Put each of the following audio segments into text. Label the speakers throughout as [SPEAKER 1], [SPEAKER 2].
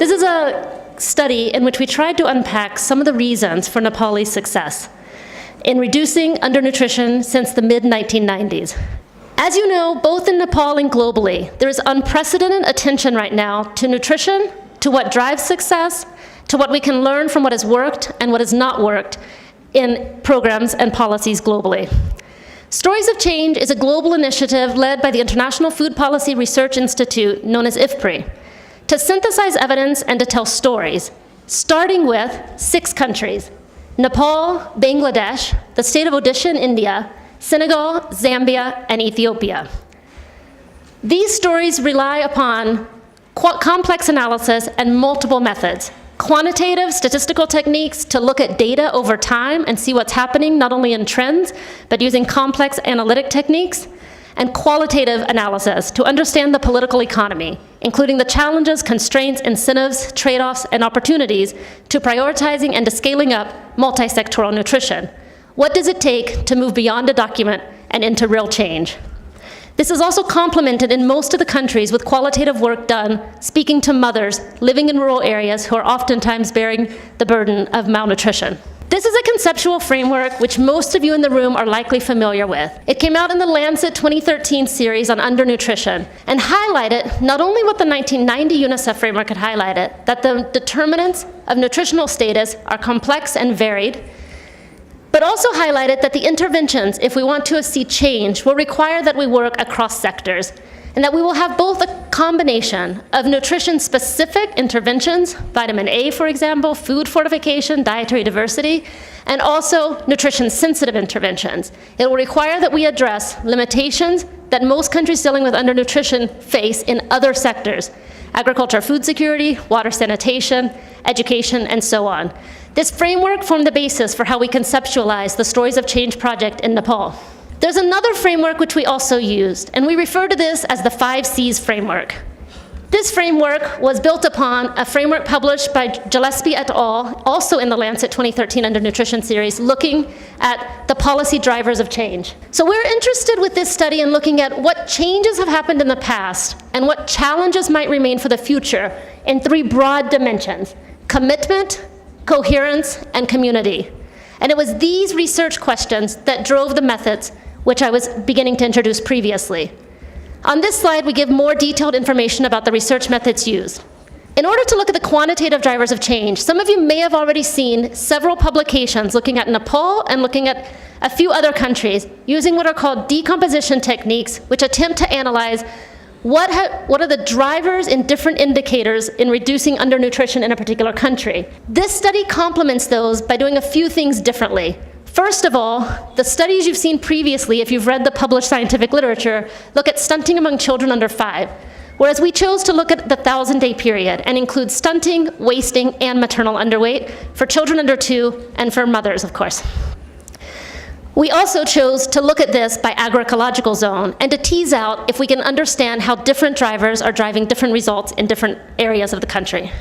[SPEAKER 1] This is a study in which we tried to unpack some of the reasons for Nepal's success in reducing undernutrition since the mid-1990s. As you know, both in Nepal and globally, there is unprecedented attention right now to nutrition, to what drives success, to what we can learn from what has worked and what has not worked in programs and policies globally. Stories of Change is a global initiative led by the International Food Policy Research Institute, known as IFPRI, to synthesize evidence and to tell stories, starting with 6 countries: Nepal, Bangladesh, the state of Odisha in India, Senegal, Zambia, and Ethiopia. These stories rely upon complex analysis and multiple methods. Quantitative statistical techniques to look at data over time and see what's happening, not only in trends, but using complex analytic techniques, and qualitative analysis to understand the political economy, including the challenges, constraints, incentives, trade-offs, and opportunities to prioritizing and to scaling up multi-sectoral nutrition. What does it take to move beyond a document and into real change? This is also complemented in most of the countries with qualitative work done speaking to mothers living in rural areas who are oftentimes bearing the burden of malnutrition. This is a conceptual framework which most of you in the room are likely familiar with. It came out in the Lancet 2013 series on undernutrition and highlighted not only what the 1990 UNICEF framework had highlighted, that the determinants of nutritional status are complex and varied, but also highlighted that the interventions, if we want to see change, will require that we work across sectors, and that we will have both a combination of nutrition-specific interventions, vitamin A, for example, food fortification, dietary diversity, and also nutrition-sensitive interventions. It will require that we address limitations that most countries dealing with undernutrition face in other sectors: agriculture, food security, water sanitation, education, and so on. This framework formed the basis for how we conceptualize the Stories of Change project in Nepal. There's another framework which we also used, and we refer to this as the 5 C's framework. This framework was built upon a framework published by Gillespie et al., also in the Lancet 2013 Undernutrition series, looking at the policy drivers of change. So we're interested with this study in looking at what changes have happened in the past and what challenges might remain for the future in 3 broad dimensions: commitment, coherence, and community. And it was these research questions that drove the methods which I was beginning to introduce previously. On this slide, we give more detailed information about the research methods used. In order to look at the quantitative drivers of change, some of you may have already seen several publications looking at Nepal and looking at a few other countries using what are called decomposition techniques, which attempt to analyze what are the drivers in different indicators in reducing undernutrition in a particular country. This study complements those by doing a few things differently. First of all, the studies you've seen previously, if you've read the published scientific literature, look at stunting among children under 5, whereas we chose to look at the 1,000-day period and include stunting, wasting, and maternal underweight for children under 2 and for mothers, of course. We also chose to look at this by agroecological zone and to tease out if we can understand how different drivers are driving different results in different areas of the country.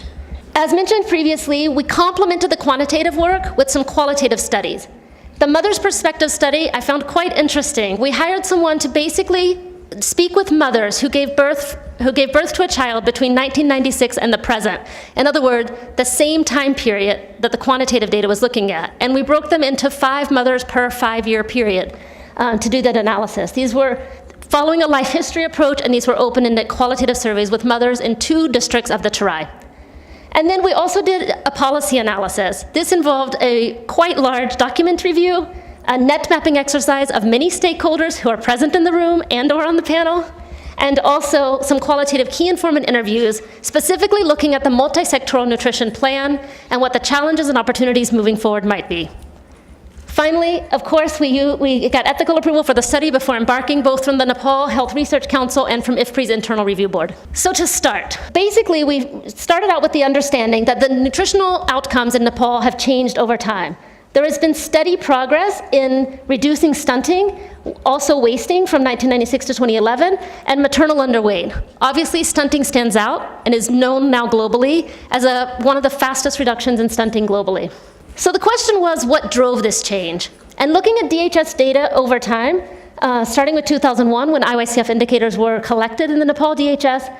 [SPEAKER 1] As mentioned previously, we complemented the quantitative work with some qualitative studies. The Mother's Perspective study I found quite interesting. We hired someone to basically speak with mothers who gave birth to a child between 1996 and the present. In other words, the same time period that the quantitative data was looking at. And we broke them into 5 mothers per 5-year period to do that analysis. These were following a life history approach, and these were open-ended qualitative surveys with mothers in 2 districts of the Terai. And then we also did a policy analysis. This involved a quite large document review, a net mapping exercise of many stakeholders who are present in the room and or on the panel, and also some qualitative key informant interviews, specifically looking at the multi-sectoral nutrition plan and what the challenges and opportunities moving forward might be. Finally, of course, we got ethical approval for the study before embarking, both from the Nepal Health Research Council and from IFPRI's internal review board. So to start, basically we started out with the understanding that the nutritional outcomes in Nepal have changed over time. There has been steady progress in reducing stunting, also wasting from 1996 to 2011, and maternal underweight. Obviously, stunting stands out and is known now globally as one of the fastest reductions in stunting globally. So the question was, what drove this change? And looking at DHS data over time, starting with 2001, when IYCF indicators were collected in the Nepal DHS,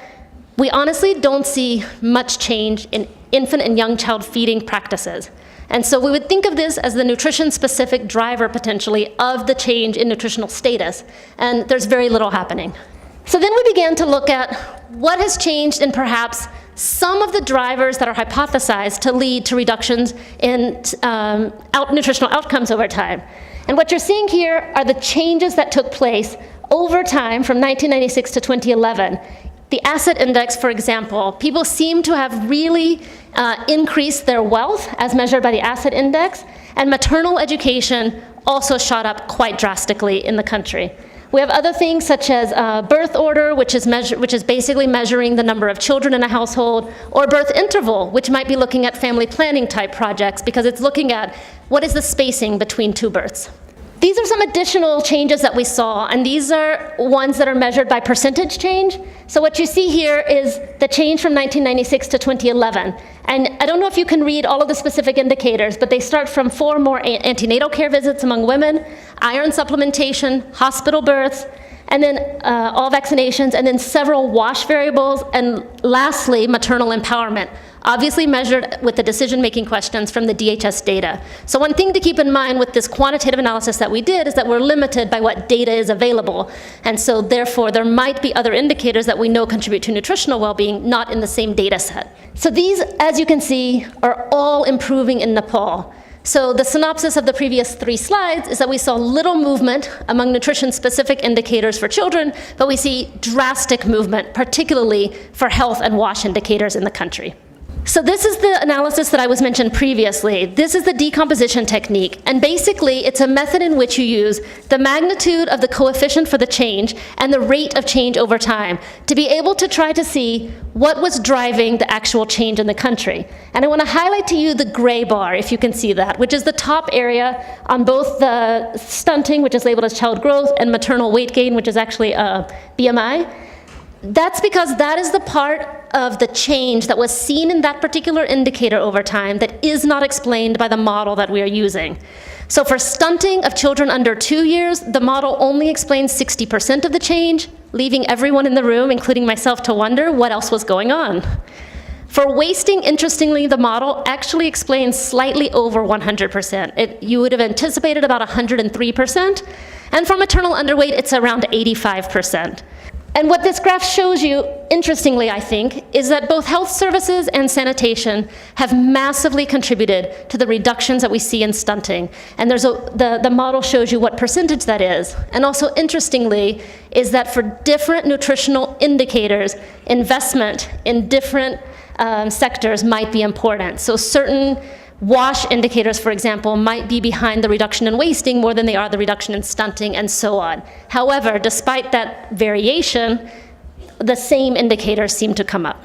[SPEAKER 1] we honestly don't see much change in infant and young child feeding practices. And so we would think of this as the nutrition-specific driver, potentially, of the change in nutritional status, and there's very little happening. So then we began to look at what has changed in perhaps some of the drivers that are hypothesized to lead to reductions in nutritional outcomes over time. And what you're seeing here are the changes that took place over time from 1996 to 2011. The asset index, for example, people seem to have really increased their wealth as measured by the asset index, and maternal education also shot up quite drastically in the country. We have other things such as birth order, which is basically measuring the number of children in a household, or birth interval, which might be looking at family planning type projects because it's looking at what is the spacing between two births. These are some additional changes that we saw, and these are ones that are measured by percentage change. So what you see here is the change from 1996 to 2011. And I don't know if you can read all of the specific indicators, but they start from 4 more antenatal care visits among women, iron supplementation, hospital births, and then all vaccinations, and then several WASH variables, and lastly, maternal empowerment, obviously measured with the decision-making questions from the DHS data. So one thing to keep in mind with this quantitative analysis that we did is that we're limited by what data is available. And so therefore, there might be other indicators that we know contribute to nutritional well-being, not in the same data set. So these, as you can see, are all improving in Nepal. So the synopsis of the previous 3 slides is that we saw little movement among nutrition-specific indicators for children, but we see drastic movement, particularly for health and WASH indicators in the country. So this is the analysis that I was mentioned previously. This is the decomposition technique, and basically it's a method in which you use the magnitude of the coefficient for the change and the rate of change over time to be able to try to see what was driving the actual change in the country. And I want to highlight to you the gray bar, if you can see that, which is the top area on both the stunting, which is labeled as child growth, and maternal weight gain, which is actually BMI. That's because that is the part of the change that was seen in that particular indicator over time that is not explained by the model that we are using. So for stunting of children under 2 years, the model only explains 60% of the change, leaving everyone in the room, including myself, to wonder what else was going on. For wasting, interestingly, the model actually explains slightly over 100%. You would have anticipated about 103%, and for maternal underweight, it's around 85%. And what this graph shows you, interestingly, I think, is that both health services and sanitation have massively contributed to the reductions that we see in stunting. And the model shows you what percentage that is. And also, interestingly, is that for different nutritional indicators, investment in different sectors might be important. So certain WASH indicators, for example, might be behind the reduction in wasting more than they are the reduction in stunting, and so on. However, despite that variation, the same indicators seem to come up.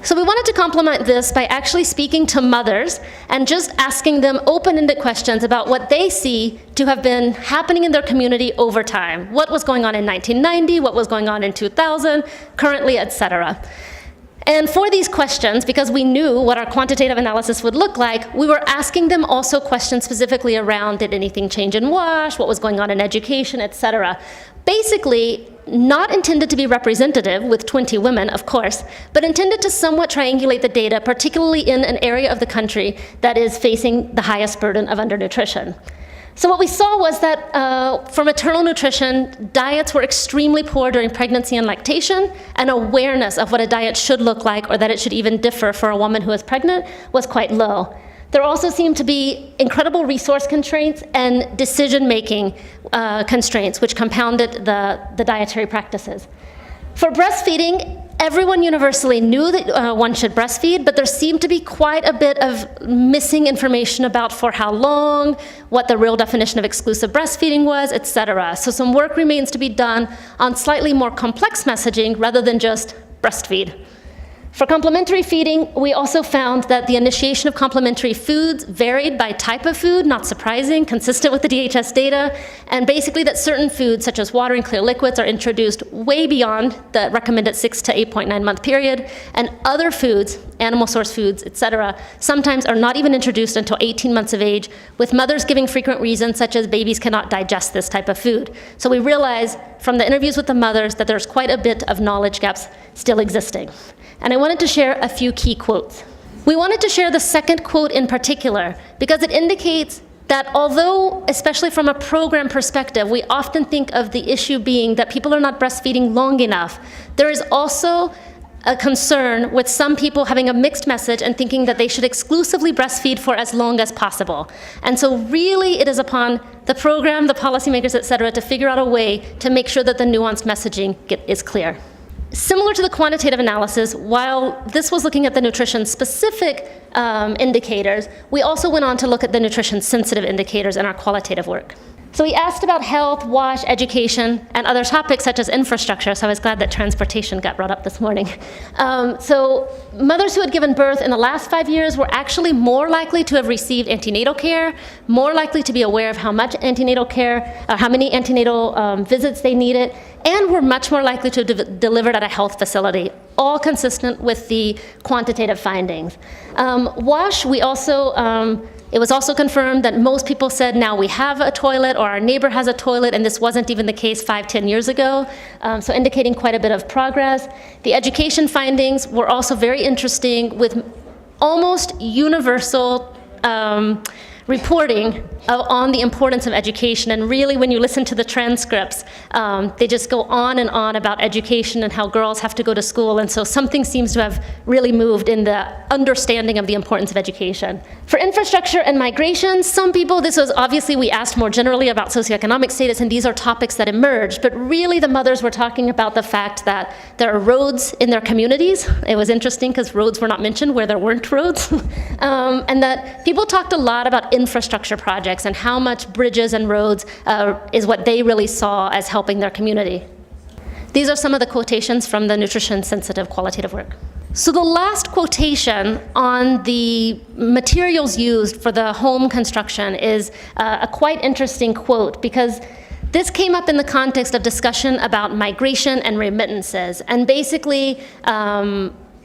[SPEAKER 1] So we wanted to complement this by actually speaking to mothers and just asking them open-ended questions about what they see to have been happening in their community over time. What was going on in 1990, what was going on in 2000, currently, etc. And for these questions, because we knew what our quantitative analysis would look like, we were asking them also questions specifically around, did anything change in WASH, what was going on in education, etc. Basically, not intended to be representative with 20 women, of course, but intended to somewhat triangulate the data, particularly in an area of the country that is facing the highest burden of undernutrition. So what we saw was that for maternal nutrition, diets were extremely poor during pregnancy and lactation, and awareness of what a diet should look like or that it should even differ for a woman who is pregnant was quite low. There also seemed to be incredible resource constraints and decision-making constraints, which compounded the dietary practices. For breastfeeding, everyone universally knew that one should breastfeed, but there seemed to be quite a bit of missing information about for how long, what the real definition of exclusive breastfeeding was, etc. So some work remains to be done on slightly more complex messaging rather than just breastfeed. For complementary feeding, we also found that the initiation of complementary foods varied by type of food, not surprising, consistent with the DHS data, and basically that certain foods, such as water and clear liquids, are introduced way beyond the recommended 6 to 8.9 month period, and other foods, animal source foods, etc., sometimes are not even introduced until 18 months of age, with mothers giving frequent reasons such as babies cannot digest this type of food. So we realize from the interviews with the mothers that there's quite a bit of knowledge gaps still existing. And I wanted to share a few key quotes. We wanted to share the second quote in particular because it indicates that although, especially from a program perspective, we often think of the issue being that people are not breastfeeding long enough, there is also a concern with some people having a mixed message and thinking that they should exclusively breastfeed for as long as possible. And so really it is upon the program, the policymakers, et cetera, to figure out a way to make sure that the nuanced messaging is clear. Similar to the quantitative analysis, while this was looking at the nutrition-specific indicators, we also went on to look at the nutrition-sensitive indicators in our qualitative work. So we asked about health, WASH, education, and other topics such as infrastructure, so I was glad that transportation got brought up this morning. So mothers who had given birth in the last 5 years were actually more likely to have received antenatal care, more likely to be aware of how much antenatal care, or how many antenatal visits they needed, and were much more likely to have delivered at a health facility, all consistent with the quantitative findings. WASH, it was also confirmed that most people said now we have a toilet or our neighbor has a toilet, and this wasn't even the case 5-10 years ago, so indicating quite a bit of progress. The education findings were also very interesting with almost universal reporting on the importance of education. And really, when you listen to the transcripts, they just go on and on about education and how girls have to go to school. And so something seems to have really moved in the understanding of the importance of education. For infrastructure and migration, some people, this was obviously, we asked more generally about socioeconomic status, and these are topics that emerged. But really, the mothers were talking about the fact that there are roads in their communities. It was interesting because roads were not mentioned where there weren't roads. And that people talked a lot about infrastructure projects and how much bridges and roads is what they really saw as helping their community. These are some of the quotations from the nutrition-sensitive qualitative work. So the last quotation on the materials used for the home construction is a quite interesting quote, because this came up in the context of discussion about migration and remittances. And basically,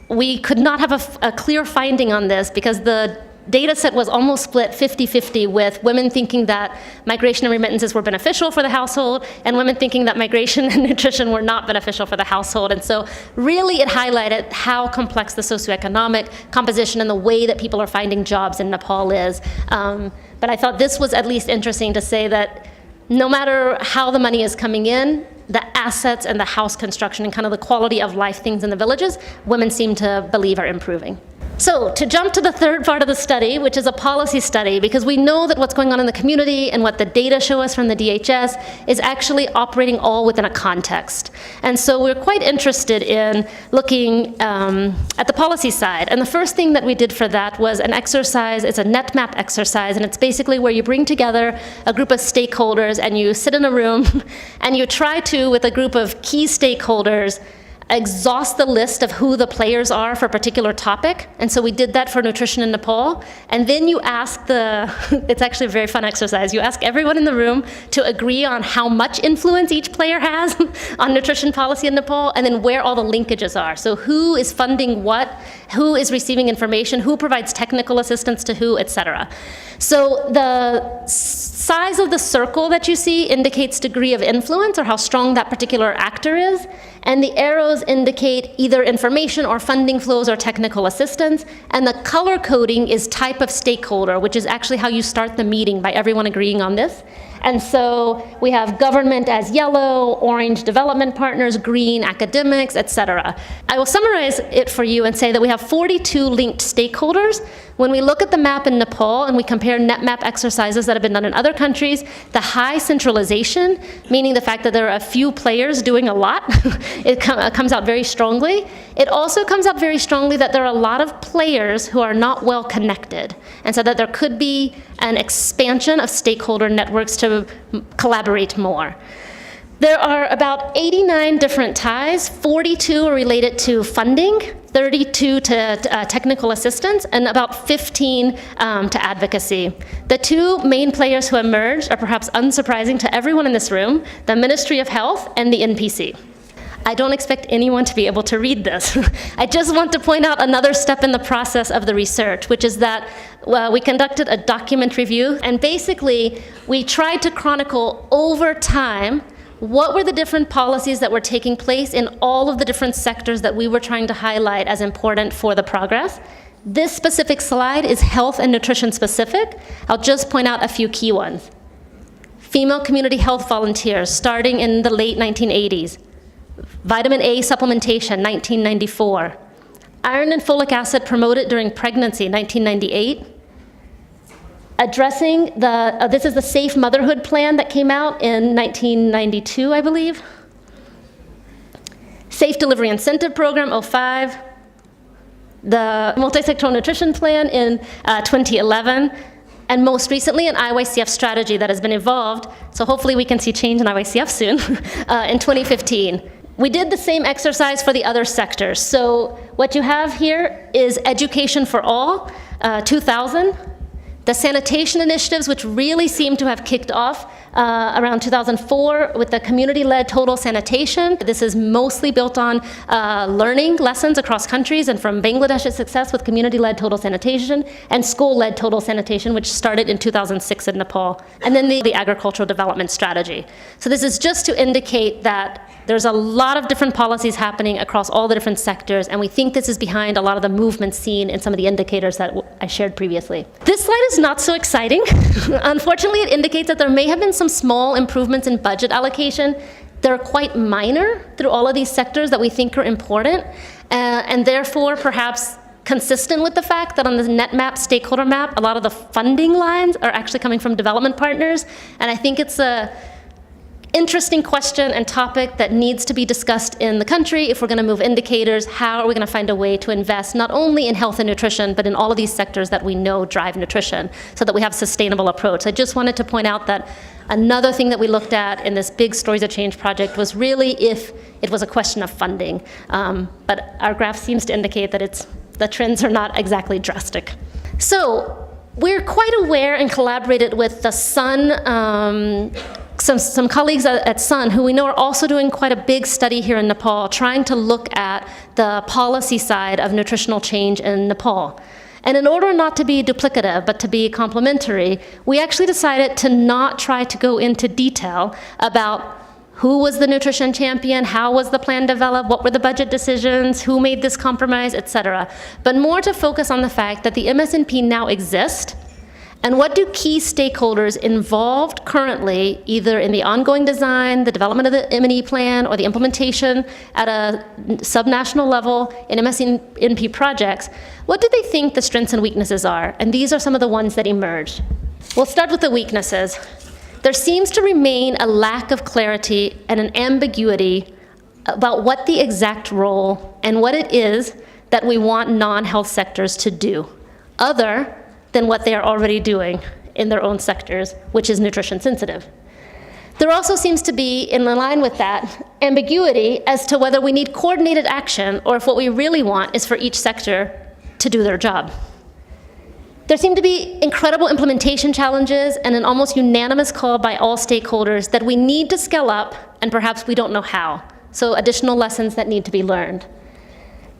[SPEAKER 1] we could not have a clear finding on this because the data set was almost split 50-50, with women thinking that migration and remittances were beneficial for the household and women thinking that migration and nutrition were not beneficial for the household. And so really it highlighted how complex the socioeconomic composition and the way that people are finding jobs in Nepal is. But I thought this was at least interesting to say that no matter how the money is coming in, the assets and the house construction and kind of the quality of life things in the villages, women seem to believe are improving. So to jump to the third part of the study, which is a policy study, because we know that what's going on in the community and what the data show us from the DHS is actually operating all within a context. And so we're quite interested in looking at the policy side. And the first thing that we did for that was an exercise. It's a net map exercise, and it's basically where you bring together a group of stakeholders and you sit in a room and you try to, with a group of key stakeholders, exhaust the list of who the players are for a particular topic. And so we did that for nutrition in Nepal. And then you ask it's actually a very fun exercise. You ask everyone in the room to agree on how much influence each player has on nutrition policy in Nepal, and then where all the linkages are. So who is funding what, who is receiving information, who provides technical assistance to who, et cetera. So the size of the circle that you see indicates degree of influence or how strong that particular actor is. And the arrows indicate either information or funding flows or technical assistance. And the color coding is type of stakeholder, which is actually how you start the meeting, by everyone agreeing on this. And so we have government as yellow, orange development partners, green academics, et cetera. I will summarize it for you and say that we have 42 linked stakeholders. When we look at the map in Nepal and we compare net map exercises that have been done in other countries, the high centralization, meaning the fact that there are a few players doing a lot, it comes out very strongly. It also comes out very strongly that there are a lot of players who are not well connected, and so that there could be an expansion of stakeholder networks to collaborate more. There are about 89 different ties. 42 are related to funding, 32 to technical assistance, and about 15 to advocacy. The two main players who emerged are perhaps unsurprising to everyone in this room: the Ministry of Health and the NPC. I don't expect anyone to be able to read this. I just want to point out another step in the process of the research, which is that we conducted a document review, and basically we tried to chronicle over time what were the different policies that were taking place in all of the different sectors that we were trying to highlight as important for the progress. This specific slide is health and nutrition specific. I'll just point out a few key ones. Female community health volunteers starting in the late 1980s. Vitamin A supplementation, 1994. Iron and folic acid promoted during pregnancy, 1998. Addressing this is the Safe Motherhood Plan that came out in 1992, I believe. Safe Delivery Incentive Program, 05. The Multi-Sectoral Nutrition Plan in 2011. And most recently, an IYCF strategy that has been evolved, so hopefully we can see change in IYCF soon, in 2015. We did the same exercise for the other sectors. So what you have here is Education for All, 2000. The sanitation initiatives, which really seem to have kicked off around 2004 with the community-led total sanitation. This is mostly built on learning lessons across countries, and from Bangladesh's success with community-led total sanitation and school-led total sanitation, which started in 2006 in Nepal. And then the agricultural development strategy. So this is just to indicate that there's a lot of different policies happening across all the different sectors, and we think this is behind a lot of the movement seen in some of the indicators that I shared previously. This slide is not so exciting. Unfortunately, it indicates that there may have been some small improvements in budget allocation. They're quite minor through all of these sectors that we think are important, and therefore perhaps consistent with the fact that on the net map, stakeholder map, a lot of the funding lines are actually coming from development partners, and I think it's a interesting question and topic that needs to be discussed in the country. If we're going to move indicators, how are we going to find a way to invest not only in health and nutrition, but in all of these sectors that we know drive nutrition, so that we have a sustainable approach. I just wanted to point out that another thing that we looked at in this big Stories of Change project was really if it was a question of funding. But our graph seems to indicate that the trends are not exactly drastic. So we're quite aware and collaborated with the Sun, some colleagues at Sun, who we know are also doing quite a big study here in Nepal, trying to look at the policy side of nutritional change in Nepal. And in order not to be duplicative, but to be complementary, we actually decided to not try to go into detail about who was the nutrition champion, how was the plan developed, what were the budget decisions, who made this compromise, et cetera, but more to focus on the fact that the MSNP now exists. And what do key stakeholders involved currently, either in the ongoing design, the development of the M&E plan, or the implementation at a subnational level in MSNP projects, what do they think the strengths and weaknesses are? And these are some of the ones that emerged. We'll start with the weaknesses. There seems to remain a lack of clarity and an ambiguity about what the exact role and what it is that we want non-health sectors to do, other than what they are already doing in their own sectors, which is nutrition sensitive. There also seems to be, in line with that, ambiguity as to whether we need coordinated action or if what we really want is for each sector to do their job. There seem to be incredible implementation challenges and an almost unanimous call by all stakeholders that we need to scale up, and perhaps we don't know how. So additional lessons that need to be learned.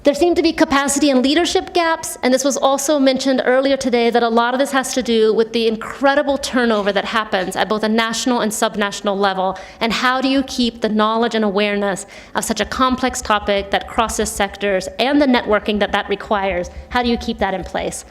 [SPEAKER 1] There seem to be capacity and leadership gaps, and this was also mentioned earlier today that a lot of this has to do with the incredible turnover that happens at both a national and subnational level, and how do you keep the knowledge and awareness of such a complex topic that crosses sectors and the networking that requires, how do you keep that in place?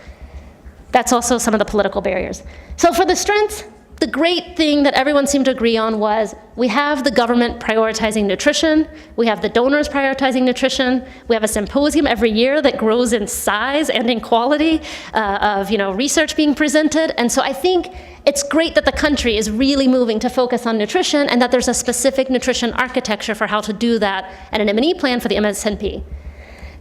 [SPEAKER 1] That's also some of the political barriers. So for the strengths, the great thing that everyone seemed to agree on was we have the government prioritizing nutrition, we have the donors prioritizing nutrition, we have a symposium every year that grows in size and in quality of research being presented. And so I think it's great that the country is really moving to focus on nutrition and that there's a specific nutrition architecture for how to do that and an M&E plan for the MSNP.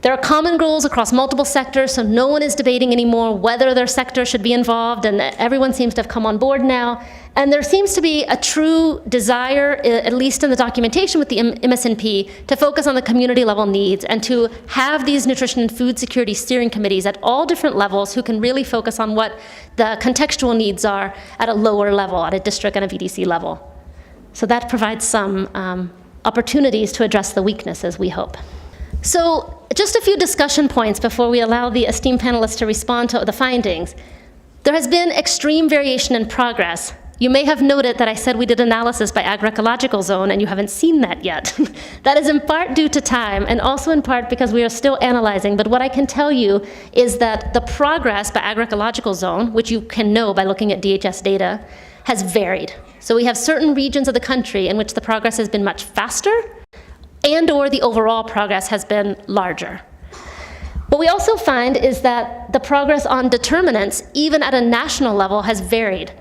[SPEAKER 1] There are common goals across multiple sectors, so no one is debating anymore whether their sector should be involved, and everyone seems to have come on board now. And there seems to be a true desire, at least in the documentation with the MSNP, to focus on the community level needs and to have these nutrition and food security steering committees at all different levels who can really focus on what the contextual needs are at a lower level, at a district and a VDC level. So that provides some opportunities to address the weaknesses, we hope. So just a few discussion points before we allow the esteemed panelists to respond to the findings. There has been extreme variation in progress. you may have noted that I said we did analysis by agroecological zone, and you haven't seen that yet. That is in part due to time, and also in part because we are still analyzing. But what I can tell you is that the progress by agroecological zone, which you can know by looking at DHS data, has varied. So we have certain regions of the country in which the progress has been much faster, and/or the overall progress has been larger. What we also find is that the progress on determinants, even at a national level, has varied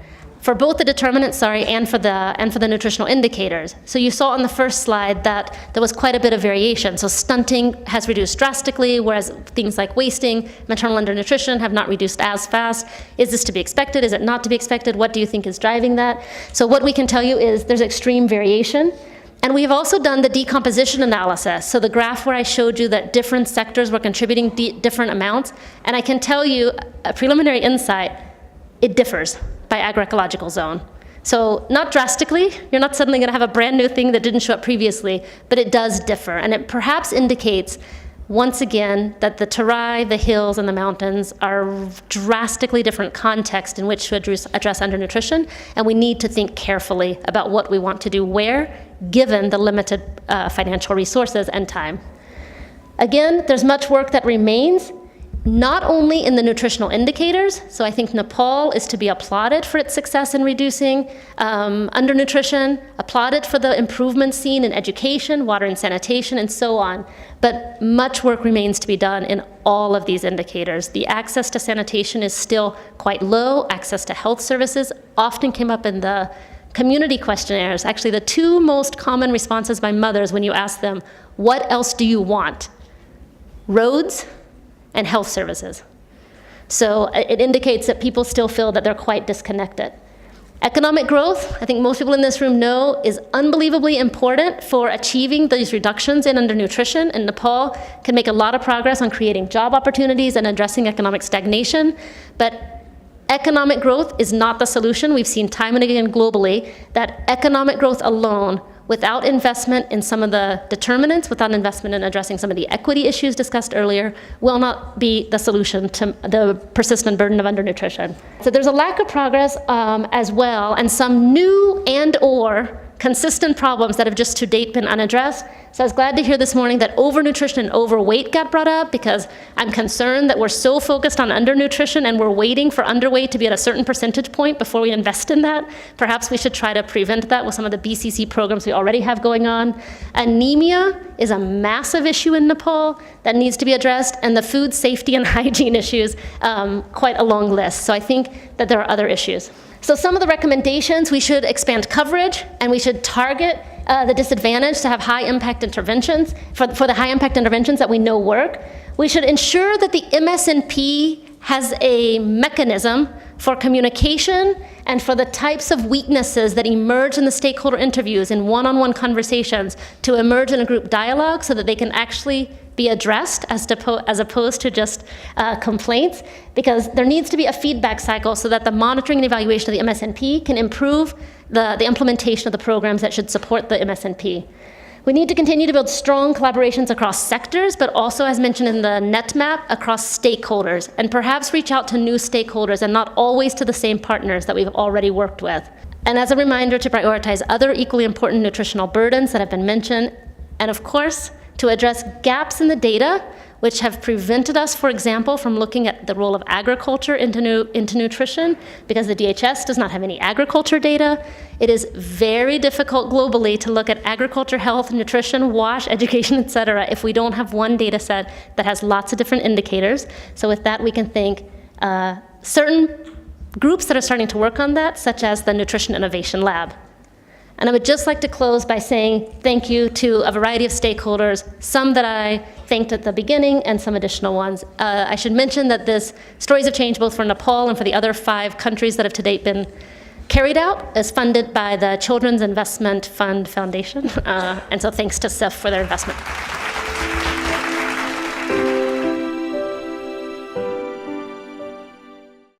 [SPEAKER 1] for both the determinants, and for the nutritional indicators. So you saw on the first slide that there was quite a bit of variation. So stunting has reduced drastically, whereas things like wasting, maternal undernutrition have not reduced as fast. Is this to be expected? Is it not to be expected? What do you think is driving that? So what we can tell you is there's extreme variation. And we've also done the decomposition analysis. So the graph where I showed you that different sectors were contributing different amounts. And I can tell you a preliminary insight, it differs by agroecological zone. So not drastically, you're not suddenly gonna have a brand new thing that didn't show up previously, but it does differ. And it perhaps indicates, once again, that the Terai, the hills, and the mountains are drastically different contexts in which to address undernutrition, and we need to think carefully about what we want to do where, given the limited financial resources and time. Again, there's much work that remains, not only in the nutritional indicators. So I think Nepal is to be applauded for its success in reducing undernutrition, applauded for the improvements seen in education, water and sanitation, and so on. But much work remains to be done in all of these indicators. The access to sanitation is still quite low. Access to health services often came up in the community questionnaires. Actually, the two most common responses by mothers when you ask them, what else do you want? Roads and health services. So it indicates that people still feel that they're quite disconnected. Economic growth, I think most people in this room know, is unbelievably important for achieving these reductions in undernutrition. And Nepal can make a lot of progress on creating job opportunities and addressing economic stagnation. But economic growth is not the solution. We've seen time and again globally that economic growth alone, without investment in some of the determinants, without investment in addressing some of the equity issues discussed earlier, will not be the solution to the persistent burden of undernutrition. So there's a lack of progress as well, and some new and/or consistent problems that have just to date been unaddressed. So I was glad to hear this morning that overnutrition and overweight got brought up, because I'm concerned that we're so focused on undernutrition and we're waiting for underweight to be at a certain percentage point before we invest in that. Perhaps we should try to prevent that with some of the BCC programs we already have going on. Anemia is a massive issue in Nepal that needs to be addressed, and the food safety and hygiene issues, quite a long list. So I think that there are other issues. So some of the recommendations, we should expand coverage, and we should target the disadvantaged to have high impact interventions, for the high impact interventions that we know work. We should ensure that the MSNP has a mechanism for communication and for the types of weaknesses that emerge in the stakeholder interviews, in one-on-one conversations, to emerge in a group dialogue so that they can actually be addressed as opposed to just complaints, because there needs to be a feedback cycle so that the monitoring and evaluation of the MSNP can improve the implementation of the programs that should support the MSNP. We need to continue to build strong collaborations across sectors, but also, as mentioned in the net map, across stakeholders, and perhaps reach out to new stakeholders and not always to the same partners that we've already worked with. And as a reminder, to prioritize other equally important nutritional burdens that have been mentioned, and of course, to address gaps in the data which have prevented us, for example, from looking at the role of agriculture into nutrition, because the DHS does not have any agriculture data. It is very difficult globally to look at agriculture, health, nutrition, WASH, education, et cetera, if we don't have one data set that has lots of different indicators. So with that, we can think certain groups that are starting to work on that, such as the Nutrition Innovation Lab. And I would just like to close by saying thank you to a variety of stakeholders, some that I thanked at the beginning and some additional ones. I should mention that this Stories of Change, both for Nepal and for the other 5 countries that have to date been carried out, is funded by the Children's Investment Fund Foundation. And so thanks to SIF for their investment.